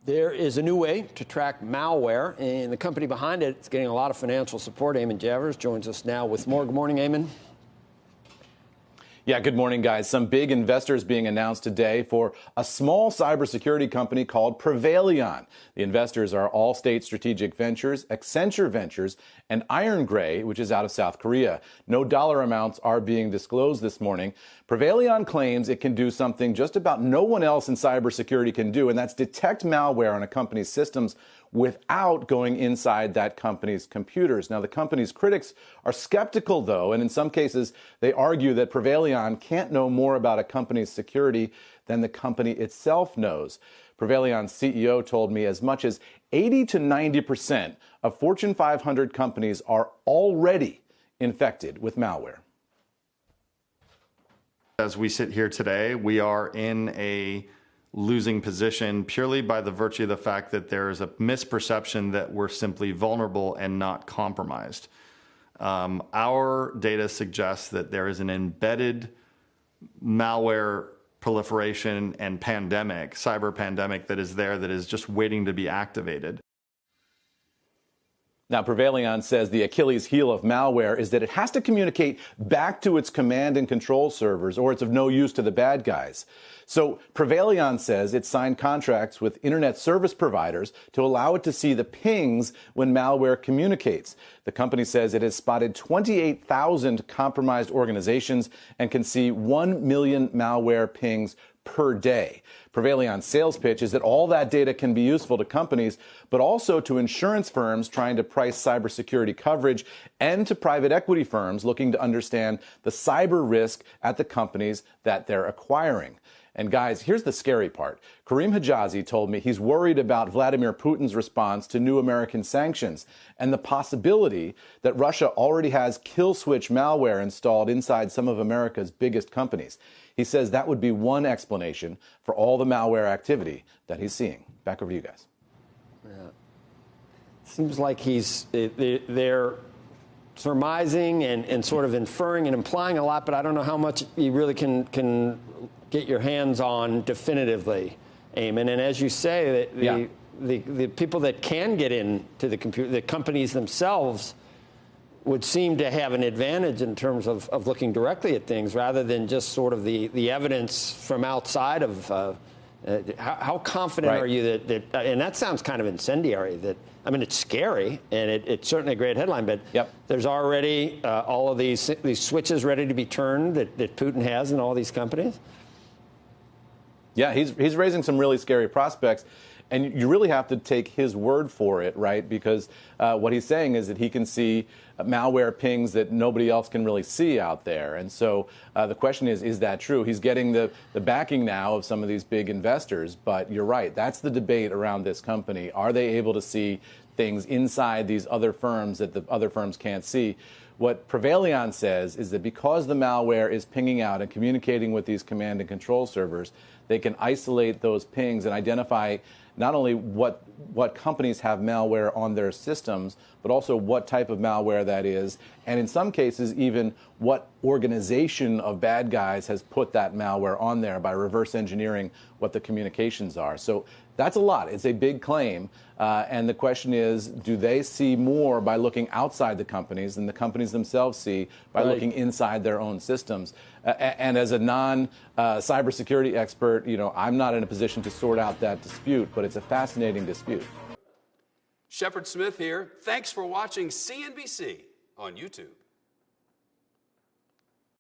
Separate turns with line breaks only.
There is a new way to track malware, and the company behind it is getting a lot of financial support. Eamon Javers joins us now with more. Good morning, Eamon.
Yeah, good morning, guys. Some big investors being announced today for a small cybersecurity company called Prevaileon. The investors are Allstate Strategic Ventures, Accenture Ventures, and Iron Gray, which is out of South Korea. No dollar amounts are being disclosed this morning. Prevaileon claims it can do something just about no one else in cybersecurity can do, and that's detect malware on a company's systems without going inside that company's computers. Now, the company's critics are skeptical, though, and in some cases, they argue that Prevaileon can't know more about a company's security than the company itself knows. Prevaileon's CEO told me as much as 80 to 90% of Fortune 500 companies are already infected with malware.
As we sit here today, we are in a losing position purely by the virtue of the fact that there is a misperception that we're simply vulnerable and not compromised. Our data suggests that there is an embedded malware proliferation and pandemic, cyber pandemic that is there that is just waiting to be activated.
Now, Prevaileon says the Achilles heel of malware is that it has to communicate back to its command and control servers, or it's of no use to the bad guys. So Prevaileon says it signed contracts with internet service providers to allow it to see the pings when malware communicates. The company says it has spotted 28,000 compromised organizations and can see 1 million malware pings per day. Prevaileon's sales pitch is that all that data can be useful to companies, but also to insurance firms trying to price cybersecurity coverage and to private equity firms looking to understand the cyber risk at the companies that they're acquiring. And guys, here's the scary part. Kareem Hijazi told me he's worried about Vladimir Putin's response to new American sanctions and the possibility that Russia already has kill switch malware installed inside some of America's biggest companies. He says that would be one explanation for all the malware activity that he's seeing. Back over to you guys.
Yeah. Seems like they're surmising and sort of inferring and implying a lot, but I don't know how much you really can get your hands on definitively, Eamon. And as you say, the people that can get into the computer, the companies themselves, would seem to have an advantage in terms of looking directly at things rather than just sort of the evidence from outside of how confident are you that and that sounds kind of incendiary. That, I mean, it's scary and it's certainly a great headline, but there's already all of these switches ready to be turned that Putin has in all these companies.
Yeah, he's raising some really scary prospects. And you really have to take his word for it, right? Because what he's saying is that he can see malware pings that nobody else can really see out there. And so the question is that true? He's getting the backing now of some of these big investors. But you're right. That's the debate around this company. Are they able to see things inside these other firms that the other firms can't see? What Prevaileon says is that because the malware is pinging out and communicating with these command and control servers, they can isolate those pings and identify not only what companies have malware on their systems, but also what type of malware that is, and in some cases even what organization of bad guys has put that malware on there by reverse engineering what the communications are. So that's a lot. It's a big claim. And the question is, do they see more by looking outside the companies than the companies themselves see by looking inside their own systems? And as a non-cybersecurity expert, I'm not in a position to sort out that dispute, but it's a fascinating dispute.
Shepard Smith here. Thanks for watching CNBC on YouTube.